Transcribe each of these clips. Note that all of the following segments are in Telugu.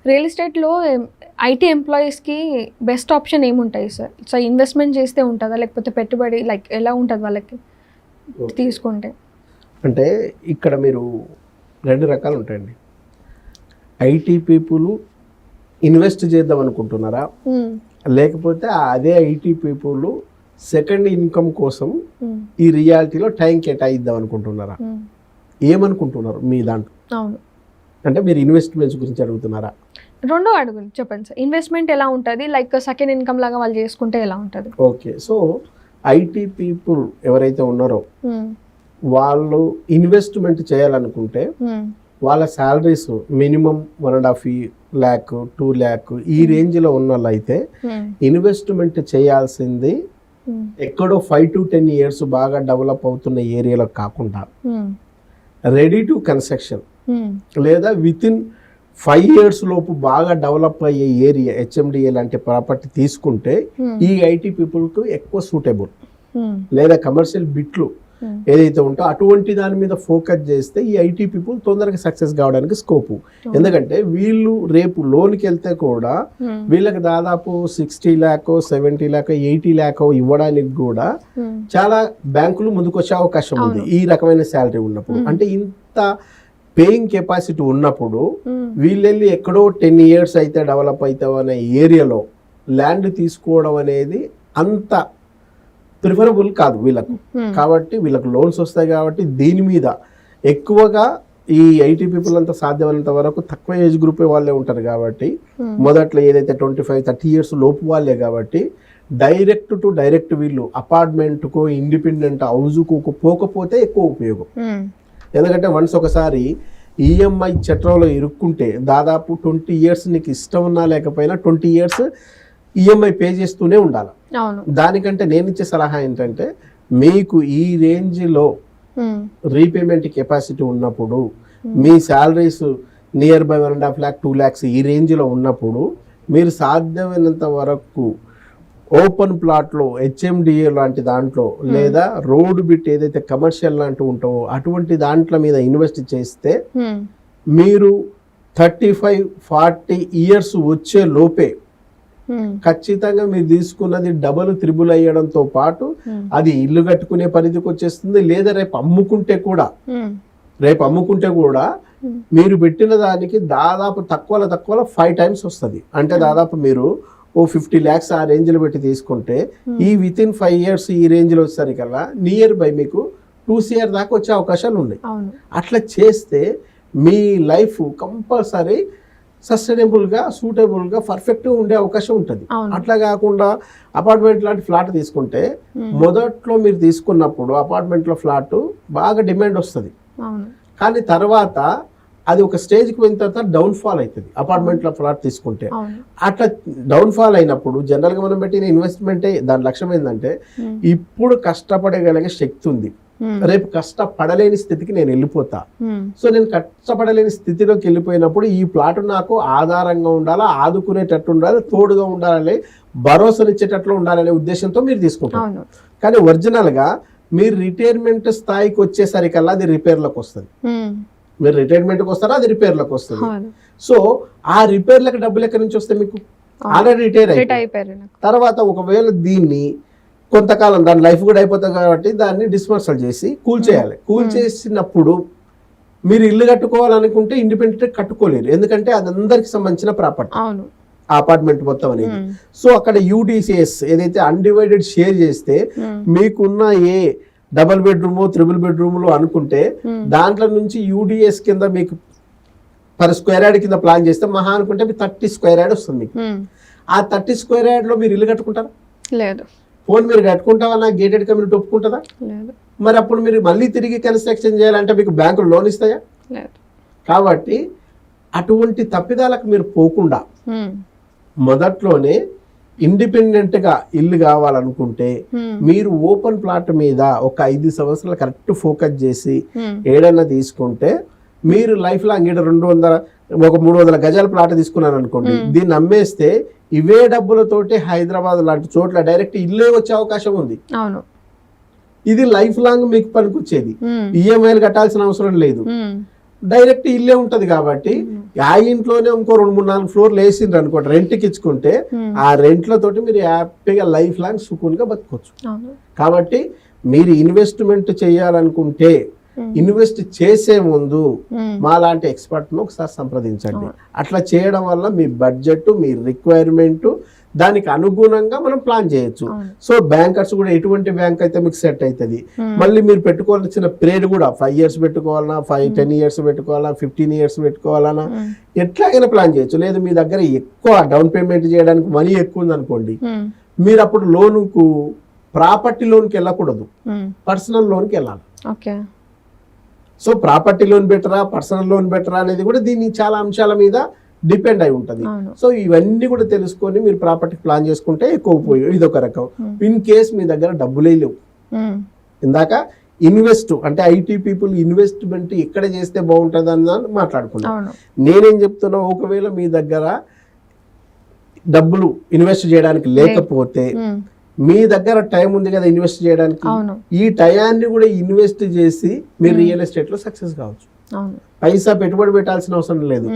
రియల్ ఎస్టేట్లో ఐటీ ఎంప్లాయీస్కి బెస్ట్ ఆప్షన్ ఏముంటాయి సార్? సో ఇన్వెస్ట్మెంట్ చేస్తే ఉంటుందా, లేకపోతే పెట్టుబడి లైక్ ఎలా ఉంటుంది వాళ్ళకి తీసుకుంటే? అంటే ఇక్కడ మీరు 2 రకాలు ఉంటాయండి. ఐటీ పీపుల్ ఇన్వెస్ట్ చేద్దాం అనుకుంటున్నారా, లేకపోతే అదే ఐటీ పీపుల్ సెకండ్ ఇన్కమ్ కోసం ఈ రియాలిటీలో టైం కేటాయిద్దాం అనుకుంటున్నారా? ఏమనుకుంటున్నారు మీ దాంట్లో? అవును, అంటే మీరు ఇన్వెస్ట్మెంట్స్ గురించి అడుగుతున్నారా? రెండో అడుగులు చెప్పండి సార్. ఇన్వెస్ట్మెంట్ ఎలా ఉంటుంది, లైక్ సెకండ్ ఇన్కమ్ లాగా వాళ్ళు చేసుకుంటే ఎలా ఉంటుంది? ఓకే, సో ఐటీ పీపుల్ ఎవరైతే ఉన్నారో వాళ్ళు ఇన్వెస్ట్మెంట్ చేయాలనుకుంటే వాళ్ళ శాలరీస్ మినిమం 1.5 lakh 2 lakh ఈ రేంజ్లో ఉన్న వాళ్ళు అయితే ఇన్వెస్ట్మెంట్ చేయాల్సింది ఎక్కడో 5 to 10 years బాగా డెవలప్ అవుతున్న ఏరియాలో కాకుండా రెడీ టు కన్స్ట్రక్షన్ లేదా విత్ ఇన్ 5 years లోపు బాగా డెవలప్ అయ్యే ఏరియా హెచ్ఎండిఏ లాంటి ప్రాపర్టీ తీసుకుంటే ఈ ఐటీ పీపుల్కు ఎక్కువ సూటబుల్. లేదా కమర్షియల్ బిట్లు ఏదైతే ఉంటో అటువంటి దాని మీద ఫోకస్ చేస్తే ఈ ఐటీ పీపుల్ తొందరగా సక్సెస్ కావడానికి స్కోపు. ఎందుకంటే వీళ్ళు రేపు లోన్కి వెళ్తే కూడా వీళ్ళకి దాదాపు 60 lakh 70 lakh 80 lakh ఇవ్వడానికి కూడా చాలా బ్యాంకులు ముందుకొచ్చే అవకాశం ఉంది ఈ రకమైన శాలరీ ఉన్నప్పుడు. అంటే ఇంత పేయింగ్ కెపాసిటీ ఉన్నప్పుడు వీళ్ళెళ్ళి ఎక్కడో 10 years అయితే డెవలప్ అవుతావు అనే ఏరియాలో ల్యాండ్ తీసుకోవడం అనేది అంత ప్రిఫరబుల్ కాదు వీళ్ళకు. కాబట్టి వీళ్ళకు లోన్స్ వస్తాయి కాబట్టి దీని మీద ఎక్కువగా ఈ ఐటీ పీపుల్ అంతా సాధ్యమైనంత వరకు తక్కువ ఏజ్ గ్రూప్ వాళ్ళే ఉంటారు కాబట్టి మొదట్లో ఏదైతే 25-30 years లోపు వాళ్ళే కాబట్టి డైరెక్ట్ టు డైరెక్ట్ వీళ్ళు అపార్ట్మెంట్కో ఇండిపెండెంట్ హౌస్కు పోకపోతే ఎక్కువ ఉపయోగం. ఎందుకంటే వన్స్ ఒకసారి ఈఎంఐ చట్రంలో ఇరుక్కుంటే దాదాపు 20 years నీకు ఇష్టం ఉన్నా లేకపోయినా 20 years ఈఎంఐ పే చేస్తూనే ఉండాలి. దానికంటే నేను ఇచ్చే సలహా ఏంటంటే మీకు ఈ రేంజ్లో రీపేమెంట్ కెపాసిటీ ఉన్నప్పుడు మీ salaries near by 1.5 lakh 2 lakhs ఈ రేంజ్లో ఉన్నప్పుడు మీరు సాధ్యమైనంత వరకు ఓపెన్ ప్లాట్లో హెచ్ఎండిఏ లాంటి దాంట్లో లేదా రోడ్ బిట్ ఏదైతే కమర్షియల్ లాంటివి ఉంటావో అటువంటి దాంట్లో మీద ఇన్వెస్ట్ చేస్తే మీరు 35-40 years వచ్చే లోపే ఖచ్చితంగా మీరు తీసుకున్నది డబుల్ త్రిబుల్ అయ్యడంతో పాటు అది ఇల్లు కట్టుకునే పరిధికి వచ్చేస్తుంది. లేదా రేపు అమ్ముకుంటే కూడా మీరు పెట్టిన దానికి దాదాపు తక్కువలో 5 times వస్తుంది. అంటే దాదాపు మీరు 50 lakhs ఆ రేంజ్లో పెట్టి తీసుకుంటే ఈ విత్ ఇన్ 5 years ఈ రేంజ్లో వచ్చేసరికల్లా నియర్ బై మీకు 2 CR దాకా వచ్చే అవకాశాలు ఉన్నాయి. అట్లా చేస్తే మీ లైఫ్ కంపల్సరీ సస్టైనబుల్గా సూటబుల్గా పర్ఫెక్ట్గా ఉండే అవకాశం ఉంటుంది. అట్లా కాకుండా అపార్ట్మెంట్ లాంటి ఫ్లాట్ తీసుకుంటే మొదట్లో మీరు తీసుకున్నప్పుడు అపార్ట్మెంట్లో ఫ్లాట్ బాగా డిమాండ్ వస్తుంది, కానీ తర్వాత అది ఒక స్టేజ్కి పోయిన తర్వాత డౌన్ఫాల్ అవుతుంది. అపార్ట్మెంట్లో ఫ్లాట్ తీసుకుంటే అట్లా డౌన్ఫాల్ అయినప్పుడు జనరల్గా మనం పెట్టిన ఇన్వెస్ట్మెంటే దాని లక్ష్యం ఏంటంటే ఇప్పుడు కష్టపడగలిగే శక్తి ఉంది, రేపు కష్టపడలేని స్థితికి నేను వెళ్ళిపోతా. సో నేను కష్టపడలేని స్థితిలోకి వెళ్ళిపోయినప్పుడు ఈ ప్లాట్ నాకు ఆధారంగా ఉండాలా, ఆదుకునేటట్టు ఉండాలి, తోడుగా ఉండాలని, భరోసానిచ్చేటట్లు ఉండాలనే ఉద్దేశంతో మీరు తీసుకుంటారు. కానీ ఒరిజినల్గా మీరు రిటైర్మెంట్ స్థాయికి వచ్చేసరికల్లా అది రిపేర్లకు వస్తుంది. మీరు రిటైర్మెంట్కి వస్తారా, అది రిపేర్లకు వస్తుంది. సో ఆ రిపేర్లకు డబ్బులు ఎక్కడి నుంచి వస్తాయి? మీకు ఆల్రెడీ రిటైర్ అయిపోయారు. తర్వాత ఒకవేళ దీన్ని కొంతకాలం దాని లైఫ్ కూడా అయిపోతుంది కాబట్టి దాన్ని డిస్మర్సల్ చేసి కూల్ చేయాలి. కూల్ చేసినప్పుడు మీరు ఇల్లు కట్టుకోవాలనుకుంటే ఇండిపెండెంట్ కట్టుకోలేరు, ఎందుకంటే అది అందరికి సంబంధించిన ప్రాపర్టీ అపార్ట్మెంట్ మొత్తం అనేది. సో అక్కడ యూడిసిఎస్ ఏదైతే అన్డివైడెడ్ షేర్ చేస్తే మీకున్న ఏ డబుల్ బెడ్రూమ్ 3 bedroom అనుకుంటే దాంట్లో నుంచి యూడిఎస్ కింద మీకు పర్ స్క్వేర్ యార్డ్ కింద ప్లాన్ చేస్తే మహా అనుకుంటే మీకు 30 square yard వస్తుంది. మీకు ఆ 30 square yard మీరు ఇల్లు కట్టుకుంటారా? లేదు. ఫోన్ మీరు కట్టుకుంటావా? Gated community ఒప్పుకుంటుందా? మరి అప్పుడు మీరు మళ్ళీ తిరిగి కన్స్ట్రక్షన్ చేయాలంటే మీకు బ్యాంకులు లోన్ ఇస్తాయా? కాబట్టి అటువంటి తప్పిదాలకు మీరు పోకుండా మొదట్లోనే ఇండిపెండెంట్గా ఇల్లు కావాలనుకుంటే మీరు ఓపెన్ ప్లాట్ మీద ఒక 5 సంవత్సరాలు కరెక్ట్ ఫోకస్ చేసి ఏడన్నా తీసుకుంటే మీరు లైఫ్ లాంగ్ 300 గజాల ప్లాట్ తీసుకున్నాను అనుకోండి, దీన్ని అమ్మేస్తే ఇవే డబ్బులతోటి హైదరాబాద్ లాంటి చోట్ల డైరెక్ట్ ఇల్లే వచ్చే అవకాశం ఉంది. ఇది లైఫ్ లాంగ్ మీకు పనికొచ్చేది. ఈఎంఐలు కట్టాల్సిన అవసరం లేదు, డైరెక్ట్ ఇల్లే ఉంటది. కాబట్టి ఆ ఇంట్లోనే ఇంకో 2-3-4 ఫ్లోర్లు వేసిండ్రు అనుకోండి, రెంట్కి ఇచ్చుకుంటే ఆ రెంట్లతోటి మీరు హ్యాపీగా లైఫ్ లాంగ్ సుకూన్గా బతకొచ్చు. కాబట్టి మీరు ఇన్వెస్ట్మెంట్ చేయాలనుకుంటే ఇన్వెస్ట్ చేసే ముందు మా లాంటి ఎక్స్పర్ట్ను ఒకసారి సంప్రదించండి. అట్లా చేయడం వల్ల మీ బడ్జెట్, మీ రిక్వైర్మెంట్ దానికి అనుగుణంగా మనం ప్లాన్ చేయొచ్చు. సో బ్యాంకర్స్ కూడా ఎటువంటి బ్యాంక్ అయితే మీకు సెట్ అవుతుంది, మళ్ళీ మీరు పెట్టుకోవాల్సిన పీరియడ్ కూడా 5 years పెట్టుకోవాలన్నా, 10 years పెట్టుకోవాలన్నా, 15 years పెట్టుకోవాలన్నా ఎట్లాగైనా ప్లాన్ చేయొచ్చు. లేదు మీ దగ్గర ఎక్కువ డౌన్ పేమెంట్ చేయడానికి మనీ ఎక్కువ ఉంది అనుకోండి, మీరు అప్పుడు లోనుకు ప్రాపర్టీ లోన్కి వెళ్ళకూడదు, పర్సనల్ లోన్కి వెళ్ళాలి. సో ప్రాపర్టీ లోన్ బెటరా, పర్సనల్ లోన్ బెటరా అనేది కూడా దీన్ని చాలా అంశాల మీద డిపెండ్ అయి ఉంటుంది. సో ఇవన్నీ కూడా తెలుసుకొని మీరు ప్రాపర్టీ ప్లాన్ చేసుకుంటే ఎక్కువ ఉపయోగం. ఇది ఒక రకం. ఇన్ కేస్ మీ దగ్గర డబ్బులే లేవు, ఇందాక ఇన్వెస్ట్ అంటే ఐటీ పీపుల్ ఇన్వెస్ట్మెంట్ ఎక్కడ చేస్తే బాగుంటుంది అని మాట్లాడుకున్నాం. నేనేం చెప్తున్నా, ఒకవేళ మీ దగ్గర డబ్బులు ఇన్వెస్ట్ చేయడానికి లేకపోతే మీ దగ్గర టైం ఉంది కదా ఇన్వెస్ట్ చేయడానికి, ఈ టయాన్ని కూడా ఇన్వెస్ట్ చేసి మీరు రియల్ ఎస్టేట్ లో సక్సెస్ కావచ్చు. పైసా పెట్టుబడి పెట్టాల్సిన అవసరం లేదు,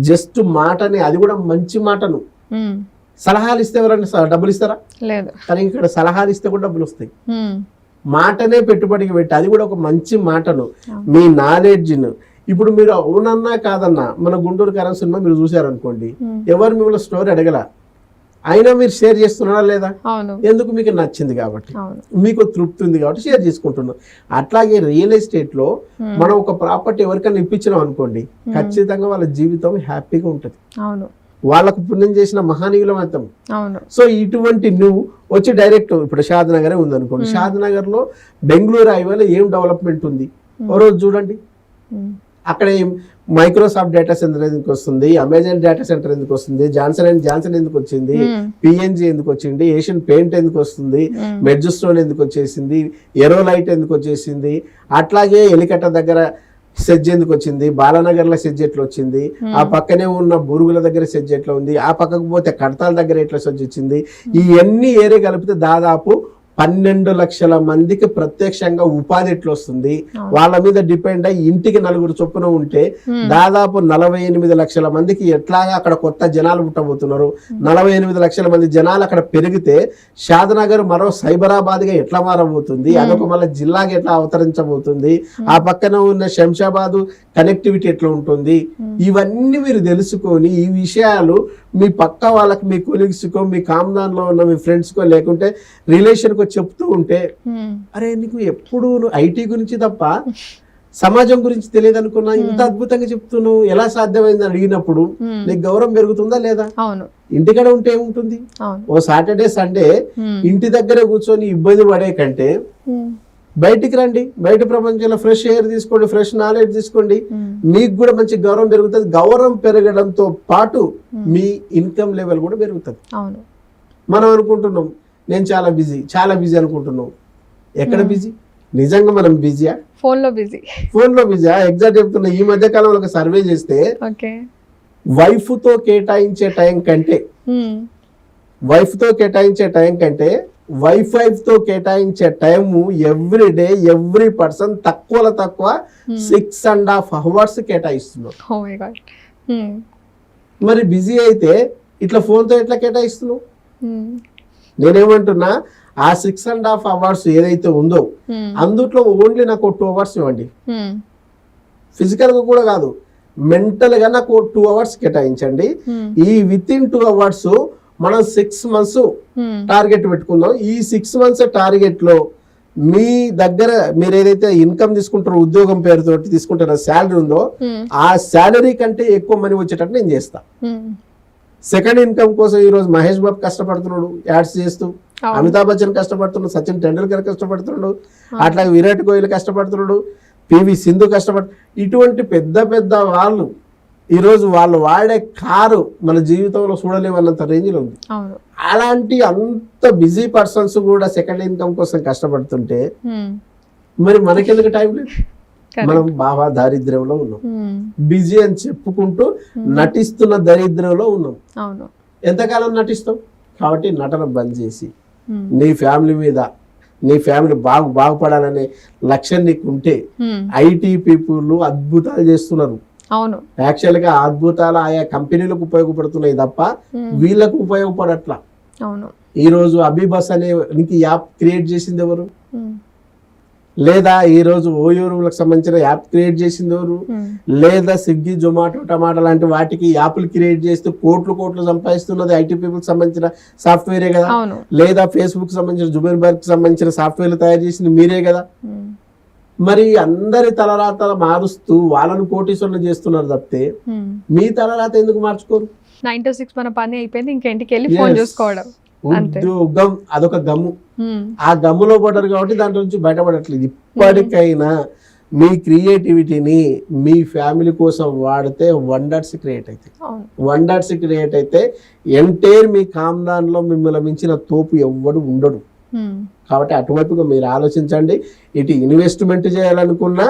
జస్ట్ మాటని, అది కూడా మంచి మాటను. సలహాలు ఇస్తే ఎవరైనా డబ్బులు ఇస్తారా? లేదు. కానీ ఇక్కడ సలహాలు ఇస్తే కూడా డబ్బులు వస్తాయి. మాటనే పెట్టుబడికి పెట్టి, అది కూడా ఒక మంచి మాటను, మీ నాలెడ్జ్ను. ఇప్పుడు మీరు అవునన్నా కాదన్నా, మన గుంటూరు కారం సినిమా మీరు చూసారనుకోండి, ఎవరు మిమ్మల్ని స్టోరీ అడగల, అయినా మీరు షేర్ చేస్తున్నారా లేదా? ఎందుకు? మీకు నచ్చింది కాబట్టి, మీకు తృప్తి ఉంది కాబట్టి షేర్ చేసుకుంటున్నాం. అట్లాగే రియల్ ఎస్టేట్ లో మనం ఒక ప్రాపర్టీ ఎవరికైనా ఇప్పించినాం అనుకోండి, ఖచ్చితంగా వాళ్ళ జీవితం హ్యాపీగా ఉంటుంది, వాళ్ళకు పుణ్యం చేసిన మహానీయులం అవుతాం. సో ఇటువంటి నువ్వు వచ్చి డైరెక్ట్ ఇప్పుడు షాద్ నగరే ఉంది అనుకోండి, షాద్ నగర్ లో బెంగళూరు హైవేలో ఏం డెవలప్మెంట్ ఉంది ఓ రోజు చూడండి. అక్కడ మైక్రోసాఫ్ట్ డేటా సెంటర్ ఎందుకు వస్తుంది, అమెజాన్ డేటా సెంటర్ ఎందుకు వస్తుంది, జాన్సన్ ఎందుకు వచ్చింది, పిఎన్జి ఎందుకు వచ్చింది, ఏషియన్ పెయింట్ ఎందుకు వస్తుంది, మెడ్జస్టోన్ ఎందుకు వచ్చేసింది, ఎరోలైట్ ఎందుకు వచ్చేసింది, అట్లాగే ఎలికట్ట దగ్గర సెజ్ ఎందుకు వచ్చింది, బాలానగర్ లో సెజ్ ఎట్లా వచ్చింది, ఆ పక్కనే ఉన్న బురుగుల దగ్గర సెజ్ ఎట్లా ఉంది, ఆ పక్కకు పోతే కడతాల దగ్గర ఎట్లా సెజ్ వచ్చింది. ఈ ఏరియా కలిపితే దాదాపు 12 లక్షల మందికి ప్రత్యక్షంగా ఉపాధి ఎట్లా వస్తుంది, వాళ్ళ మీద డిపెండ్ అయ్యి ఇంటికి 4 చొప్పున ఉంటే దాదాపు 48 లక్షల మందికి ఎట్లాగా అక్కడ కొత్త జనాలు పుట్టబోతున్నారు. 48 లక్షల మంది జనాలు అక్కడ పెరిగితే షాద్నగర్ మరో సైబరాబాద్ గా ఎట్లా మారబోతుంది, అదొక మళ్ళీ జిల్లాగా ఎట్లా అవతరించబోతుంది, ఆ పక్కన ఉన్న శంషాబాదు కనెక్టివిటీ ఎట్లా ఉంటుంది, ఇవన్నీ మీరు తెలుసుకొని ఈ విషయాలు మీ పక్క వాళ్ళకి, మీ కొలీగ్స్కో, మీ కామ్దాన్ లో ఉన్న మీ ఫ్రెండ్స్కో, లేకుంటే రిలేషన్ చెప్తూ ఉంటే, అరే నీకు ఎప్పుడు ఐటీ గురించి తప్ప సమాజం గురించి తెలియదు అనుకున్నా, ఇంత అద్భుతంగా చెప్తున్నావు, ఎలా సాధ్యమైంది అడిగినప్పుడు నీకు గౌరవం పెరుగుతుందా లేదా? ఇంటికాడ ఉంటే ఏముంటుంది, ఓ సాటర్డే సండే ఇంటి దగ్గరే కూర్చొని ఇబ్బంది పడే కంటే బయటికి రండి, బయట ప్రపంచంలో ఫ్రెష్ ఎయిర్ తీసుకోండి, ఫ్రెష్ నాలెడ్జ్ తీసుకోండి, మీకు కూడా మంచి గౌరవం పెరుగుతుంది. గౌరవం పెరగడంతో పాటు మీ ఇన్కమ్ లెవెల్ కూడా పెరుగుతుంది. మనం అనుకుంటున్నాం నేను చాలా బిజీ అనుకుంటున్నాం, ఎక్కడ బిజీ? నిజంగా మనం బిజీయా? ఫోన్ లో బిజీయా? ఎగ్జాక్ట్ చెప్తున్నా. ఈ మధ్య కాలంలో ఒక సర్వే చేస్తే వైఫ్ తో కేటాయించే టైం కంటే వైఫ్ తో కేటాయించే time every day every person తక్కువ 6.5 hours కేటాయిస్తున్నాం. మరి బిజీ అయితే ఇట్లా ఫోన్ తో ఎట్లా కేటాయిస్తున్నావు? నేనేమంటున్నా, ఆ 6.5 hours ఏదైతే ఉందో అందుట్లో ఓన్లీ నాకు 2 hours ఇవ్వండి. ఫిజికల్ గా కూడా కాదు, మెంటల్ గా నాకు 2 hours కేటాయించండి. ఈ వితిన్ 2 hours మనం 6 months టార్గెట్ పెట్టుకుందాం. ఈ 6 months టార్గెట్ లో మీ దగ్గర మీరు ఏదైతే ఇన్కమ్ తీసుకుంటారో, ఉద్యోగం పేరుతో తీసుకుంటారో శాలరీ ఉందో, ఆ శాలరీ కంటే ఎక్కువ మనీ వచ్చేటట్టు నేను చేస్తా. సెకండ్ ఇన్కమ్ కోసం ఈ రోజు మహేష్ బాబు కష్టపడుతున్నాడు యాడ్స్ చేస్తూ, అమితాబ్ బచ్చన్ కష్టపడుతున్నాడు, సచిన్ టెండూల్కర్ కష్టపడుతున్నాడు, అట్లాగే విరాట్ కోహ్లీ కష్టపడుతున్నాడు, పివి సింధు ఇటువంటి పెద్ద వాళ్ళు ఈ రోజు వాళ్ళు వాడే కారు మన జీవితంలో చూడలేమన్నంత రేంజ్ లో ఉంది. అలాంటి అంత బిజీ పర్సన్స్ కూడా సెకండ్ ఇన్కమ్ కోసం కష్టపడుతుంటే మరి మనకెందుకు టైం లేదు? మనం బాగా దారిద్ర్యంలో ఉన్నాం, బిజీ అని చెప్పుకుంటూ నటిస్తున్న దరిద్రంలో ఉన్నాం. ఎంతకాలం నటిస్తాం? కాబట్టి నటన బంద్ చేసి నీ ఫ్యామిలీ మీద, నీ ఫ్యామిలీ బాగుపడాలనే లక్ష్యం నీకు ఉంటే, ఐటీ పీపుల్ అద్భుతాలు చేస్తున్నారు. అవును. యాక్చువల్ గా అద్భుతాలు ఆయా కంపెనీలకు ఉపయోగపడుతున్నాయి తప్ప వీళ్ళకు ఉపయోగపడట్లా. అవును. ఈ రోజు అబీబస్ అనే యాప్ క్రియేట్ చేసింది ఎవరు? ఉమ్. లేదా ఈ రోజు ఓయో రూమ్లకు సంబంధించిన యాప్ క్రియేట్ చేసింది ఎవరు? లేదా స్విగ్గీ, జొమాటో, టమాటో లాంటి వాటికి యాప్లు క్రియేట్ చేస్తూ కోట్లు సంపాదిస్తున్నది ఐటీ పీపుల్ సంబంధించిన సాఫ్ట్వేరే కదా. అవును. లేదా ఫేస్బుక్ సంబంధించిన జుబెన్బర్గ్ సంబంధించిన సాఫ్ట్వేర్లు తయారు చేసింది మీరే కదా. మరి అందరి తలరాతలు మారుస్తూ వాళ్ళను కోటీశ్వరులు చేస్తున్నారు తప్పితే మీ తలరాత ఎందుకు మార్చుకోరు? 9 to 6 మన పని అయిపోయింది, ఇంకెంటికి వెళ్ళి ఫోన్ చూసుకోవడం. ఉద్యోగం అదొక గమ్ము. ఆ గమ్ములో పడ్డారు కాబట్టి దాంట్లో నుంచి బయటపడట్లేదు. ఇప్పటికైనా మీ క్రియేటివిటీని మీ ఫ్యామిలీ కోసం వాడితే వండర్స్ క్రియేట్ అయితే ఎంటైర్ మీ కామ్దాన్లో మిమ్మల్ని మించిన తోపు ఎవ్వడు ఉండడు. కాబట్టి అటువైపుగా మీరు ఆలోచించండి. ఇటు ఇన్వెస్ట్మెంట్ చేయాలనుకున్నా,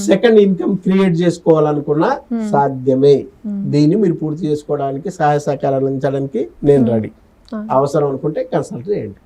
సెకండ్ ఇన్కమ్ క్రియేట్ చేసుకోవాలనుకున్నా సాధ్యమే. దీన్ని మీరు పూర్తి చేసుకోవడానికి సహాయ సహకారాలు అందించడానికి నేను రెడీ. అవసరం అనుకుంటే కన్సల్ట్ చేయండి.